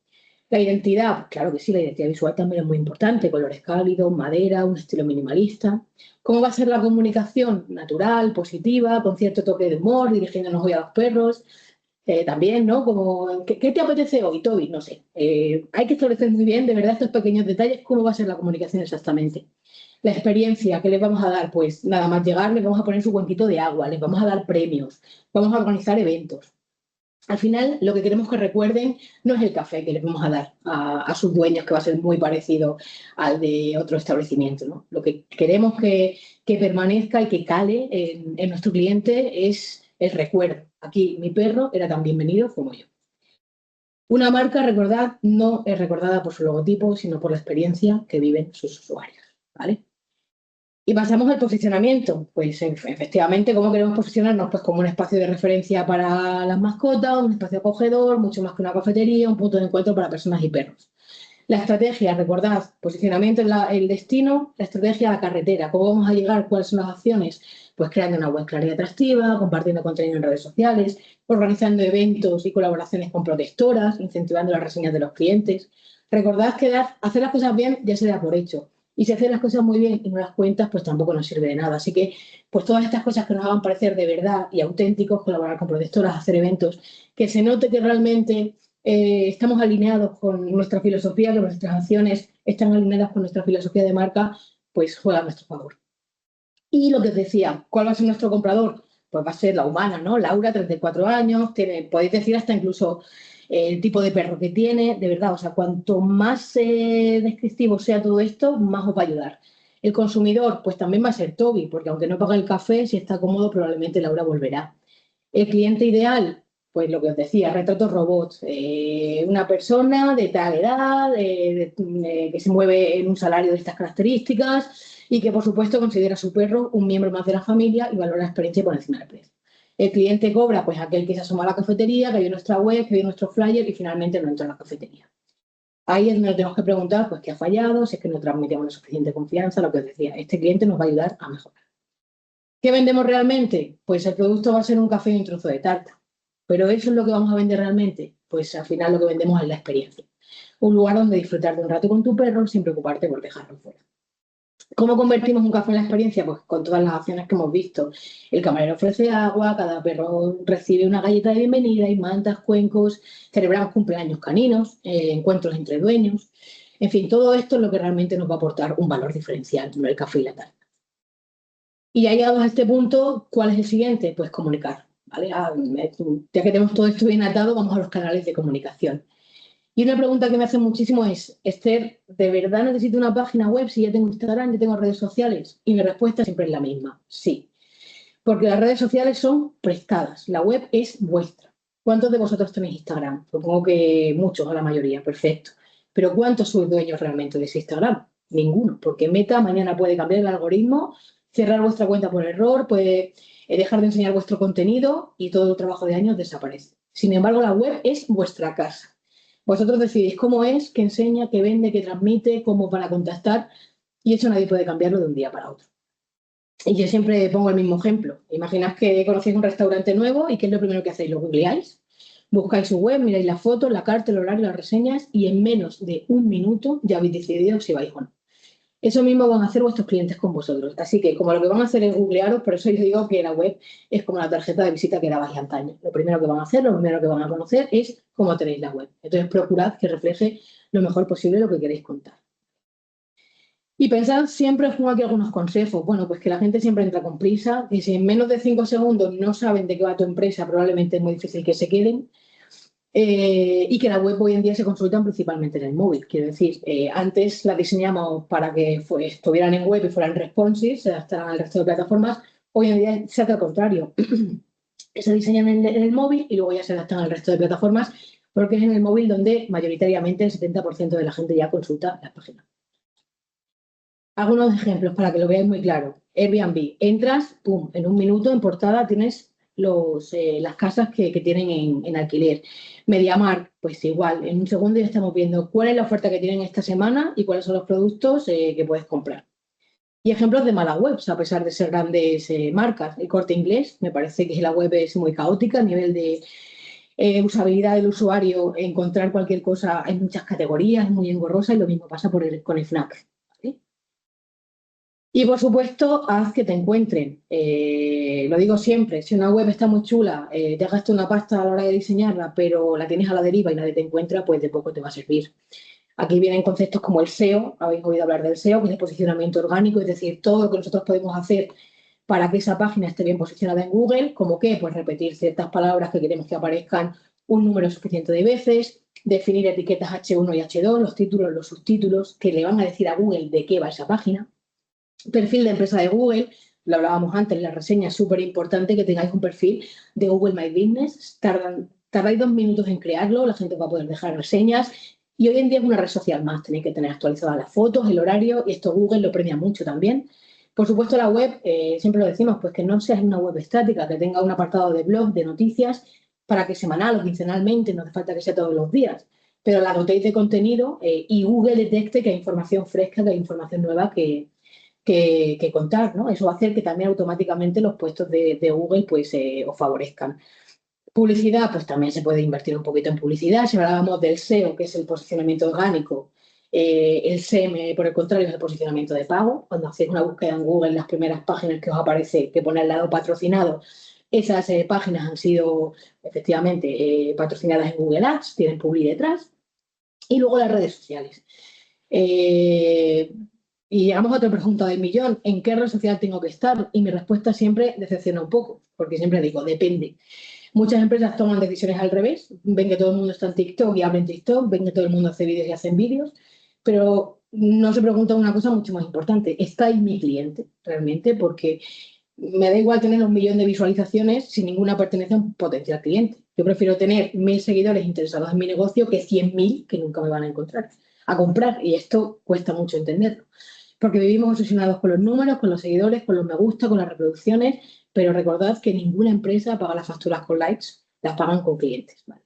La identidad, claro que sí, la identidad visual también es muy importante, colores cálidos, madera, un estilo minimalista. ¿Cómo va a ser la comunicación? Natural, positiva, con cierto toque de humor, dirigiéndonos hoy a los perros. También, ¿no? Como, ¿qué te apetece hoy, Toby? No sé. Hay que establecer muy bien, de verdad, estos pequeños detalles, cómo va a ser la comunicación exactamente. La experiencia que les vamos a dar, pues nada más llegar, les vamos a poner su cuenquito de agua, les vamos a dar premios, vamos a organizar eventos. Al final, lo que queremos que recuerden no es el café que les vamos a dar a sus dueños, que va a ser muy parecido al de otro establecimiento, ¿no? Lo que queremos que permanezca y que cale en nuestro cliente es el recuerdo. Aquí mi perro era tan bienvenido como yo. Una marca, recordad, no es recordada por su logotipo, sino por la experiencia que viven sus usuarios, ¿vale? Y pasamos al posicionamiento. Pues efectivamente, ¿cómo queremos posicionarnos? Pues como un espacio de referencia para las mascotas, un espacio acogedor, mucho más que una cafetería, un punto de encuentro para personas y perros. La estrategia, recordad, posicionamiento en el destino, la estrategia la carretera. ¿Cómo vamos a llegar? ¿Cuáles son las acciones? Pues creando una web clara y atractiva, compartiendo contenido en redes sociales, organizando eventos y colaboraciones con protectoras, incentivando las reseñas de los clientes. Recordad que hacer las cosas bien ya se da por hecho. Y si haces las cosas muy bien y no las cuentas, pues tampoco nos sirve de nada. Así que, pues todas estas cosas que nos hagan parecer de verdad y auténticos, colaborar con protectoras, hacer eventos, que se note que realmente estamos alineados con nuestra filosofía, que nuestras acciones están alineadas con nuestra filosofía de marca, pues juega a nuestro favor. Y lo que os decía, ¿cuál va a ser nuestro comprador? Pues va a ser la humana, ¿no? Laura, 34 años, podéis decir hasta incluso el tipo de perro que tiene, de verdad, o sea, cuanto más descriptivo sea todo esto, más os va a ayudar. El consumidor, pues también va a ser Toby, porque aunque no pague el café, si está cómodo, probablemente Laura volverá. El cliente ideal, pues lo que os decía, retratos robots, una persona de tal edad, que se mueve en un salario de estas características y que, por supuesto, considera a su perro un miembro más de la familia y valora la experiencia por encima del precio. El cliente cobra, pues aquel que se asoma a la cafetería, que vio nuestra web, que vio nuestro flyer y finalmente no entra a la cafetería. Ahí es donde nos tenemos que preguntar pues, qué ha fallado, si es que no transmitimos la suficiente confianza, lo que os decía. Este cliente nos va a ayudar a mejorar. ¿Qué vendemos realmente? Pues el producto va a ser un café y un trozo de tarta. ¿Pero eso es lo que vamos a vender realmente? Pues al final lo que vendemos es la experiencia. Un lugar donde disfrutar de un rato con tu perro sin preocuparte por dejarlo fuera. ¿Cómo convertimos un café en la experiencia? Pues con todas las acciones que hemos visto. El camarero ofrece agua, cada perro recibe una galleta de bienvenida, hay mantas, cuencos, celebramos cumpleaños caninos, encuentros entre dueños. En fin, todo esto es lo que realmente nos va a aportar un valor diferencial, no el café y la tarta. Y ya llegados a este punto, ¿cuál es el siguiente? Pues comunicar. ¿Vale? Ya que tenemos todo esto bien atado, vamos a los canales de comunicación. Y una pregunta que me hace muchísimo es, Esther, ¿de verdad necesito una página web si ya tengo Instagram, ya tengo redes sociales? Y mi respuesta siempre es la misma, sí. Porque las redes sociales son prestadas, la web es vuestra. ¿Cuántos de vosotros tenéis Instagram? Supongo que muchos, o la mayoría, perfecto. Pero ¿cuántos sois dueños realmente de ese Instagram? Ninguno, porque Meta mañana puede cambiar el algoritmo, cerrar vuestra cuenta por error, puede dejar de enseñar vuestro contenido y todo el trabajo de años desaparece. Sin embargo, la web es vuestra casa. Vosotros decidís cómo es, qué enseña, qué vende, qué transmite, cómo para contactar y eso nadie puede cambiarlo de un día para otro. Y yo siempre pongo el mismo ejemplo. Imaginad que conocéis un restaurante nuevo y ¿qué es lo primero que hacéis? Lo googleáis, buscáis su web, miráis las fotos, la carta, el horario, las reseñas y en menos de un minuto ya habéis decidido si vais o no. Eso mismo van a hacer vuestros clientes con vosotros. Así que como lo que van a hacer es googlearos, por eso yo digo que la web es como la tarjeta de visita que dabais antaño. Lo primero que van a hacer, lo primero que van a conocer es cómo tenéis la web. Entonces procurad que refleje lo mejor posible lo que queréis contar. Y pensad siempre, os pongo aquí algunos consejos. Bueno, pues que la gente siempre entra con prisa, y si en menos de 5 segundos no saben de qué va tu empresa, probablemente es muy difícil que se queden. Y que la web hoy en día se consultan principalmente en el móvil. Quiero decir, antes la diseñamos para que estuvieran en web y fueran responsive, se adaptaran al resto de plataformas. Hoy en día se hace al contrario. Se diseñan en el móvil y luego ya se adaptan al resto de plataformas, porque es en el móvil donde mayoritariamente el 70% de la gente ya consulta las páginas. Algunos ejemplos para que lo veáis muy claro. Airbnb, entras, pum, en un minuto en portada tienes las casas que tienen en alquiler. MediaMarkt, pues igual, en un segundo ya estamos viendo cuál es la oferta que tienen esta semana y cuáles son los productos que puedes comprar. Y ejemplos de malas webs, a pesar de ser grandes marcas. El Corte Inglés, me parece que la web es muy caótica a nivel de usabilidad del usuario, encontrar cualquier cosa en muchas categorías, es muy engorrosa y lo mismo pasa con el FNAC. ¿Sí? Y por supuesto, haz que te encuentren. Lo digo siempre, si una web está muy chula, te gastas una pasta a la hora de diseñarla, pero la tienes a la deriva y nadie te encuentra, pues de poco te va a servir. Aquí vienen conceptos como el SEO, habéis oído hablar del SEO, que es el posicionamiento orgánico, es decir, todo lo que nosotros podemos hacer para que esa página esté bien posicionada en Google, como que, pues repetir ciertas palabras que queremos que aparezcan un número suficiente de veces, definir etiquetas H1 y H2, los títulos, los subtítulos, que le van a decir a Google de qué va esa página. Perfil de empresa de Google, lo hablábamos antes en la reseña, es súper importante que tengáis un perfil de Google My Business. Tardáis 2 minutos en crearlo, la gente va a poder dejar reseñas y hoy en día es una red social más, tenéis que tener actualizadas las fotos, el horario y esto Google lo premia mucho también. Por supuesto la web, siempre lo decimos, pues que no sea una web estática, que tenga un apartado de blog, de noticias, para que semanal o quincenalmente, no hace falta que sea todos los días, pero la dotéis de contenido y Google detecte que hay información fresca, que hay información nueva que contar, ¿no? Eso va a hacer que también automáticamente los puestos de Google pues os favorezcan. Publicidad, pues también se puede invertir un poquito en publicidad. Si hablábamos del SEO, que es el posicionamiento orgánico, el SEM, por el contrario, es el posicionamiento de pago. Cuando hacéis una búsqueda en Google, las primeras páginas que os aparece, que pone al lado patrocinado, esas páginas han sido efectivamente patrocinadas en Google Ads, tienen Publi detrás. Y luego las redes sociales. Y llegamos a otra pregunta del millón, ¿en qué red social tengo que estar? Y mi respuesta siempre decepciona un poco, porque siempre digo, depende. Muchas empresas toman decisiones al revés, ven que todo el mundo está en TikTok y hablan TikTok, ven que todo el mundo hace vídeos y hacen vídeos, pero no se preguntan una cosa mucho más importante, ¿está ahí mi cliente realmente? Porque me da igual tener 1 millón de visualizaciones si ninguna pertenece a un potencial cliente. Yo prefiero tener 1.000 seguidores interesados en mi negocio que 100.000 que nunca me van a encontrar, a comprar, y esto cuesta mucho entenderlo. Porque vivimos obsesionados con los números, con los seguidores, con los me gusta, con las reproducciones, pero recordad que ninguna empresa paga las facturas con likes, las pagan con clientes. ¿Vale?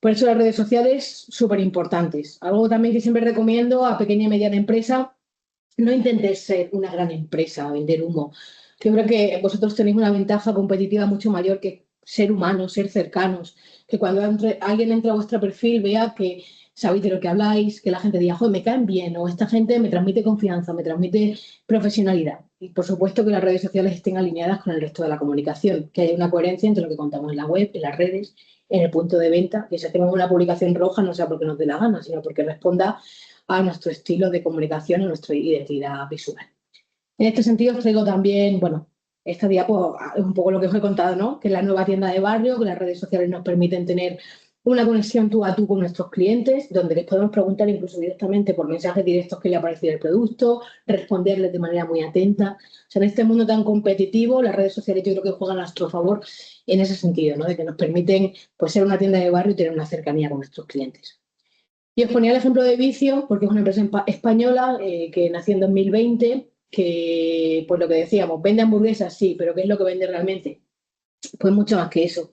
Por eso las redes sociales, súper importantes. Algo también que siempre recomiendo a pequeña y mediana empresa, no intentéis ser una gran empresa, vender humo. Yo creo que vosotros tenéis una ventaja competitiva mucho mayor que ser humanos, ser cercanos, que cuando alguien entre a vuestro perfil vea que sabéis de lo que habláis, que la gente diga, joder, me caen bien, o esta gente me transmite confianza, me transmite profesionalidad. Y por supuesto que las redes sociales estén alineadas con el resto de la comunicación, que haya una coherencia entre lo que contamos en la web, en las redes, en el punto de venta, que si hacemos una publicación roja no sea porque nos dé la gana, sino porque responda a nuestro estilo de comunicación, a nuestra identidad visual. En este sentido, os traigo también, bueno, esta diapo es un poco lo que os he contado, ¿no? Que es la nueva tienda de barrio, que las redes sociales nos permiten tener una conexión tú a tú con nuestros clientes, donde les podemos preguntar incluso directamente por mensajes directos qué le ha parecido el producto, responderles de manera muy atenta. O sea, en este mundo tan competitivo, las redes sociales yo creo que juegan a nuestro favor en ese sentido, ¿no? De que nos permiten pues, ser una tienda de barrio y tener una cercanía con nuestros clientes. Y os ponía el ejemplo de Vicio, porque es una empresa española que nació en 2020, que, pues lo que decíamos, vende hamburguesas, sí, pero ¿qué es lo que vende realmente? Pues mucho más que eso,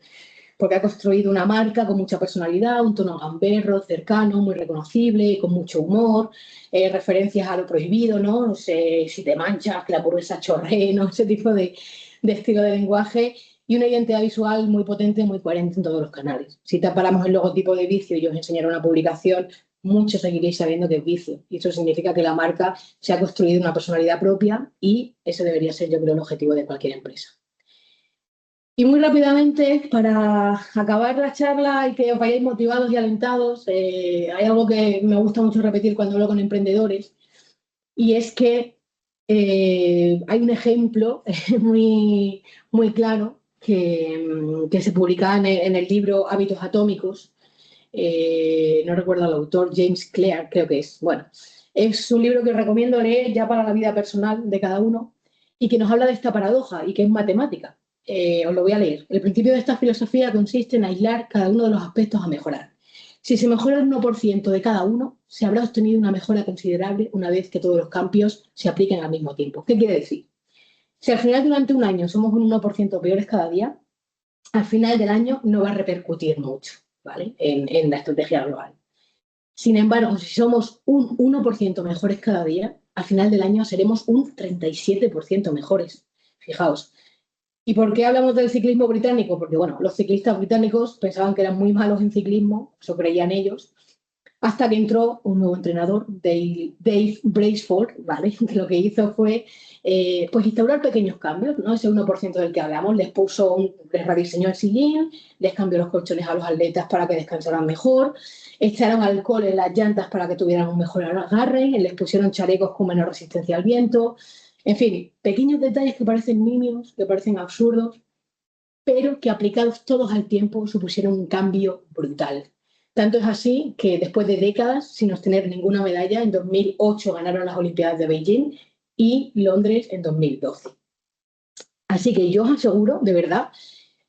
porque ha construido una marca con mucha personalidad, un tono gamberro, cercano, muy reconocible, con mucho humor, referencias a lo prohibido, ¿no? No sé, si te manchas, que la hamburguesa chorree, ¿no? Ese tipo de estilo de lenguaje y una identidad visual muy potente, muy coherente en todos los canales. Si paramos el logotipo de Vicio y os enseñara una publicación, muchos seguiréis sabiendo que es Vicio. Y eso significa que la marca se ha construido una personalidad propia y ese debería ser, yo creo, el objetivo de cualquier empresa. Y muy rápidamente, para acabar la charla y que os vayáis motivados y alentados, hay algo que me gusta mucho repetir cuando hablo con emprendedores y es que hay un ejemplo muy, muy claro que se publica en el libro Hábitos Atómicos. No recuerdo al autor, James Clear, creo que es. Bueno, es un libro que recomiendo leer ya para la vida personal de cada uno y que nos habla de esta paradoja y que es matemática. Os lo voy a leer. El principio de esta filosofía consiste en aislar cada uno de los aspectos a mejorar. Si se mejora el 1% de cada uno, se habrá obtenido una mejora considerable una vez que todos los cambios se apliquen al mismo tiempo. ¿Qué quiere decir? Si al final durante un año somos un 1% peores cada día, al final del año no va a repercutir mucho, ¿vale? En la estrategia global. Sin embargo, si somos un 1% mejores cada día, al final del año seremos un 37% mejores. Fijaos. ¿Y por qué hablamos del ciclismo británico? Porque, bueno, los ciclistas británicos pensaban que eran muy malos en ciclismo, eso creían ellos, hasta que entró un nuevo entrenador, Dave Braceford, ¿vale? Que lo que hizo fue pues instaurar pequeños cambios, ¿no? Ese 1% del que hablamos, les rediseñó el sillín, les cambió los colchones a los atletas para que descansaran mejor, echaron alcohol en las llantas para que tuvieran un mejor agarre, les pusieron chalecos con menor resistencia al viento, en fin, pequeños detalles que parecen nimios, que parecen absurdos, pero que aplicados todos al tiempo supusieron un cambio brutal. Tanto es así que después de décadas, sin obtener ninguna medalla, en 2008 ganaron las Olimpiadas de Beijing y Londres en 2012. Así que yo os aseguro, de verdad,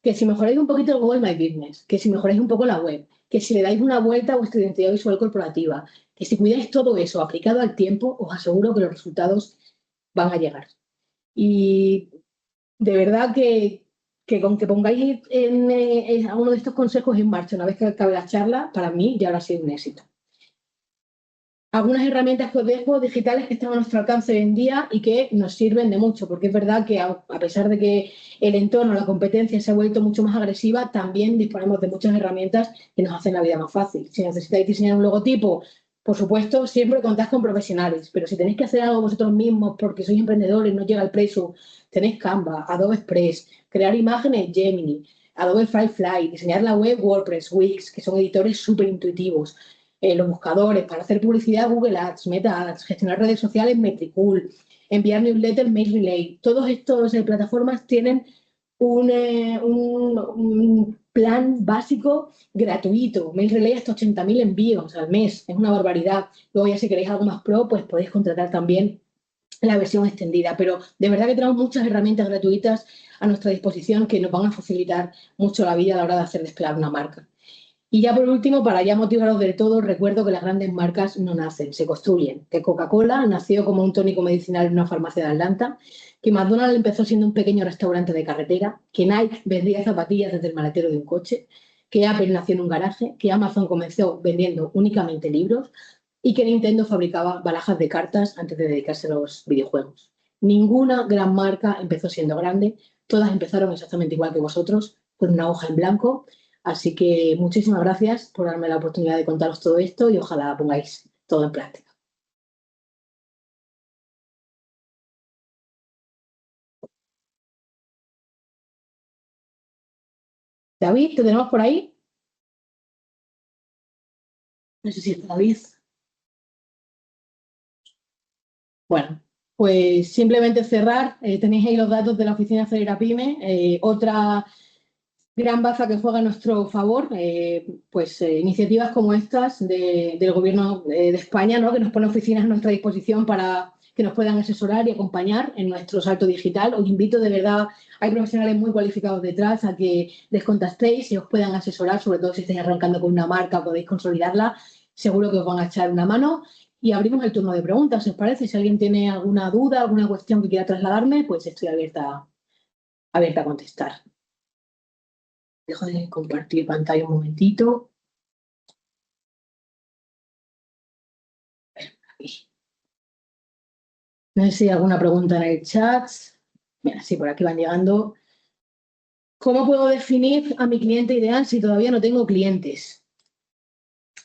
que si mejoráis un poquito el Google My Business, que si mejoráis un poco la web, que si le dais una vuelta a vuestra identidad visual corporativa, que si cuidáis todo eso aplicado al tiempo, os aseguro que los resultados van a llegar. Y de verdad que con que pongáis a uno de estos consejos en marcha una vez que acabe la charla, para mí ya habrá sido un éxito. Algunas herramientas que os dejo digitales que están a nuestro alcance hoy en día y que nos sirven de mucho, porque es verdad que a pesar de que el entorno, la competencia se ha vuelto mucho más agresiva, también disponemos de muchas herramientas que nos hacen la vida más fácil. Si necesitáis diseñar un logotipo, por supuesto, siempre contad con profesionales, pero si tenéis que hacer algo vosotros mismos porque sois emprendedores, no llega el precio, tenéis Canva, Adobe Express, crear imágenes Gemini, Adobe Firefly, diseñar la web WordPress, Wix, que son editores súper intuitivos, los buscadores, para hacer publicidad Google Ads, Meta Ads, gestionar redes sociales Metricool, enviar newsletters Mail Relay. Todas estas plataformas tienen un plan básico gratuito. Mail Relay hasta 80.000 envíos al mes. Es una barbaridad. Luego ya si queréis algo más pro, pues podéis contratar también la versión extendida. Pero de verdad que tenemos muchas herramientas gratuitas a nuestra disposición que nos van a facilitar mucho la vida a la hora de hacer desplegar una marca. Y ya por último, para ya motivaros del todo, recuerdo que las grandes marcas no nacen, se construyen. Que Coca-Cola nació como un tónico medicinal en una farmacia de Atlanta, que McDonald's empezó siendo un pequeño restaurante de carretera, que Nike vendía zapatillas desde el maletero de un coche, que Apple nació en un garaje, que Amazon comenzó vendiendo únicamente libros y que Nintendo fabricaba barajas de cartas antes de dedicarse a los videojuegos. Ninguna gran marca empezó siendo grande, todas empezaron exactamente igual que vosotros, con una hoja en blanco. Así que muchísimas gracias por darme la oportunidad de contaros todo esto y ojalá pongáis todo en práctica. David, ¿te tenemos por ahí? No sé si está David. Bueno, pues simplemente cerrar. Tenéis ahí los datos de la oficina Acelera Pyme. Otra gran baza que juega a nuestro favor, iniciativas como estas del Gobierno de España, ¿no? Que nos pone oficinas a nuestra disposición para que nos puedan asesorar y acompañar en nuestro salto digital. Os invito de verdad, hay profesionales muy cualificados detrás, a que les contactéis y os puedan asesorar, sobre todo si estáis arrancando con una marca, podéis consolidarla, seguro que os van a echar una mano. Y abrimos el turno de preguntas, ¿os parece? Si alguien tiene alguna duda, alguna cuestión que quiera trasladarme, pues estoy abierta a contestar. Dejo de compartir pantalla un momentito. Aquí. No sé si hay alguna pregunta en el chat. Mira, sí, por aquí van llegando. ¿Cómo puedo definir a mi cliente ideal si todavía no tengo clientes?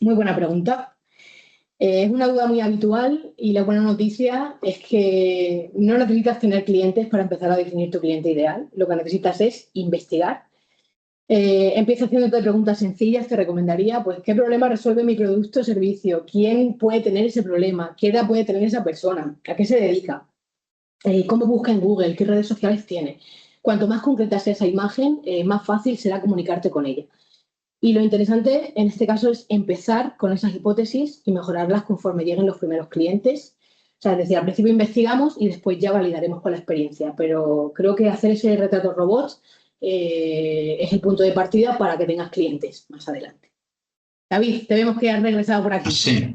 Muy buena pregunta. Es una duda muy habitual y la buena noticia es que no necesitas tener clientes para empezar a definir tu cliente ideal. Lo que necesitas es investigar. Empiezo haciéndote preguntas sencillas. Te recomendaría, pues, ¿qué problema resuelve mi producto o servicio? ¿Quién puede tener ese problema? ¿Qué edad puede tener esa persona? ¿A qué se dedica? ¿Cómo busca en Google? ¿Qué redes sociales tiene? Cuanto más concreta sea esa imagen, más fácil será comunicarte con ella. Y lo interesante en este caso es empezar con esas hipótesis y mejorarlas conforme lleguen los primeros clientes. O sea, es decir, al principio investigamos y después ya validaremos con la experiencia. Pero creo que hacer ese retrato robot es el punto de partida para que tengas clientes más adelante. David, te vemos que has regresado por aquí. Sí.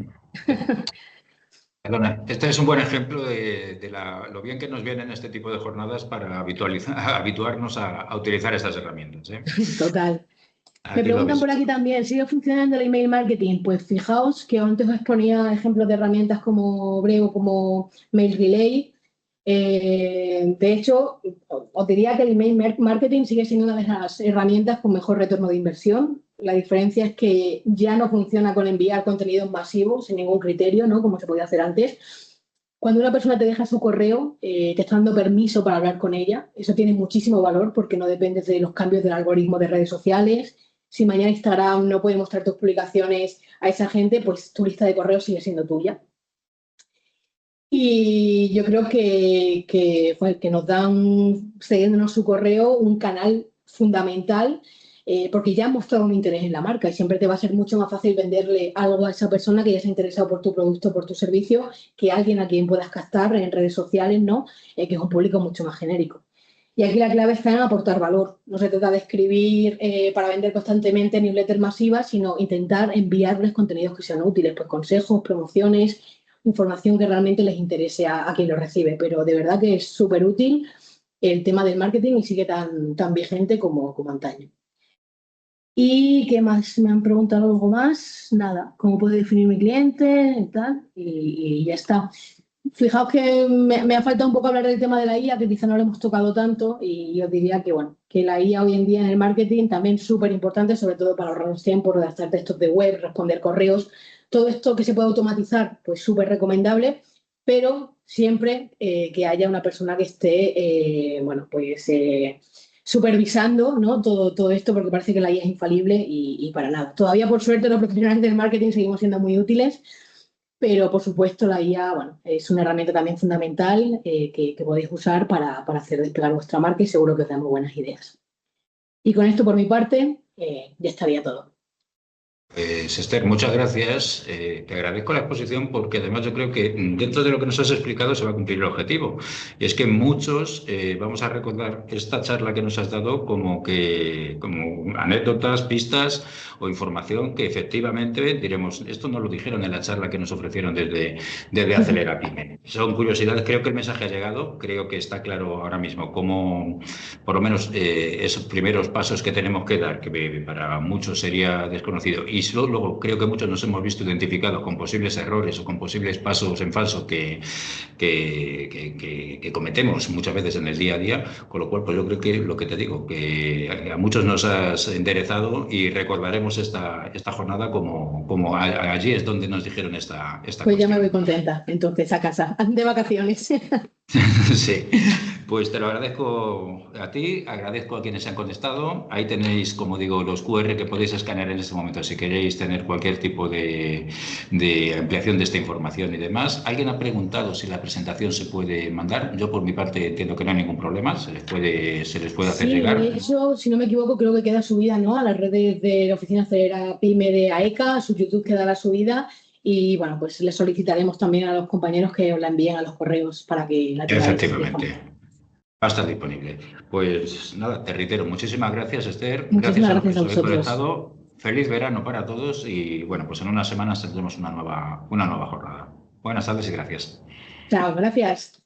Perdona, este es un buen ejemplo de lo bien que nos vienen este tipo de jornadas para habituarnos a utilizar estas herramientas, ¿eh? Total. Me Aquí lo preguntan ves. por aquí también, ¿sigue funcionando el email marketing? Pues fijaos que antes os ponía ejemplos de herramientas como Breo, como Mail Relay. De hecho, os diría que el email marketing sigue siendo una de las herramientas con mejor retorno de inversión. La diferencia es que ya no funciona con enviar contenidos masivos sin ningún criterio, ¿no? Como se podía hacer antes. Cuando una persona te deja su correo, te está dando permiso para hablar con ella. Eso tiene muchísimo valor porque no dependes de los cambios del algoritmo de redes sociales. Si mañana Instagram no puede mostrar tus publicaciones a esa gente, pues tu lista de correos sigue siendo tuya. Y yo creo que nos dan, cediéndonos su correo, un canal fundamental, porque ya han mostrado un interés en la marca y siempre te va a ser mucho más fácil venderle algo a esa persona que ya se ha interesado por tu producto, por tu servicio, que alguien a quien puedas captar en redes sociales, ¿no? Que es un público mucho más genérico. Y aquí la clave está en aportar valor. No se trata de escribir para vender constantemente newsletters masivas, sino intentar enviarles contenidos que sean útiles, pues consejos, promociones, información que realmente les interese a quien lo recibe. Pero de verdad que es súper útil el tema del marketing y sigue tan vigente como antaño. ¿Y qué más? Me han preguntado algo más. Nada, ¿cómo puedo definir mi cliente y tal? Y ya está. Fijaos que me ha faltado un poco hablar del tema de la IA, que quizá no lo hemos tocado tanto, y yo diría que, bueno, que la IA hoy en día en el marketing también es súper importante, sobre todo para ahorrarnos tiempo, redactar textos de web, responder correos, todo esto que se puede automatizar, pues súper recomendable, pero siempre que haya una persona que esté, supervisando, ¿no? todo esto, porque parece que la IA es infalible y para nada. Todavía, por suerte, los profesionales del marketing seguimos siendo muy útiles, pero, por supuesto, la IA, bueno, es una herramienta también fundamental que podéis usar para hacer despegar vuestra marca y seguro que os da muy buenas ideas. Y con esto, por mi parte, ya estaría todo. Pues Esther, muchas gracias. Te agradezco la exposición porque además yo creo que dentro de lo que nos has explicado se va a cumplir el objetivo. Y es que muchos vamos a recordar esta charla que nos has dado como anécdotas, pistas o información que efectivamente diremos, esto nos lo dijeron en la charla que nos ofrecieron desde Acelera Pyme. Son curiosidades, creo que el mensaje ha llegado, creo que está claro ahora mismo cómo, por lo menos, esos primeros pasos que tenemos que dar, que para muchos sería desconocido. Y luego creo que muchos nos hemos visto identificados con posibles errores o con posibles pasos en falso que cometemos muchas veces en el día a día, con lo cual pues yo creo que lo que te digo, que a muchos nos has enderezado y recordaremos esta jornada como allí es donde nos dijeron esta Pues ya me voy cuestión. contenta, entonces, a casa, de vacaciones. Sí, pues te lo agradezco a ti, agradezco a quienes se han contestado. Ahí tenéis, como digo, los QR que podéis escanear en este momento si queréis tener cualquier tipo de ampliación de esta información y demás. Alguien ha preguntado si la presentación se puede mandar. Yo por mi parte entiendo que no hay ningún problema, se les puede hacer Sí, de llegar. hecho, si no me equivoco, creo que queda subida, ¿no? A las redes de la Oficina Acelera Pyme de AECA, a su YouTube queda la subida y bueno, pues le solicitaremos también a los compañeros que os la envíen a los correos para que la tengáis Efectivamente, disponible. va a estar disponible. Pues nada, te reitero, muchísimas gracias, Esther. Muchísimas Gracias a los que gracias a os habéis vosotros. conectado. Feliz verano para todos y bueno, pues en unas semanas tendremos una nueva jornada. Buenas tardes y gracias. Chao, gracias.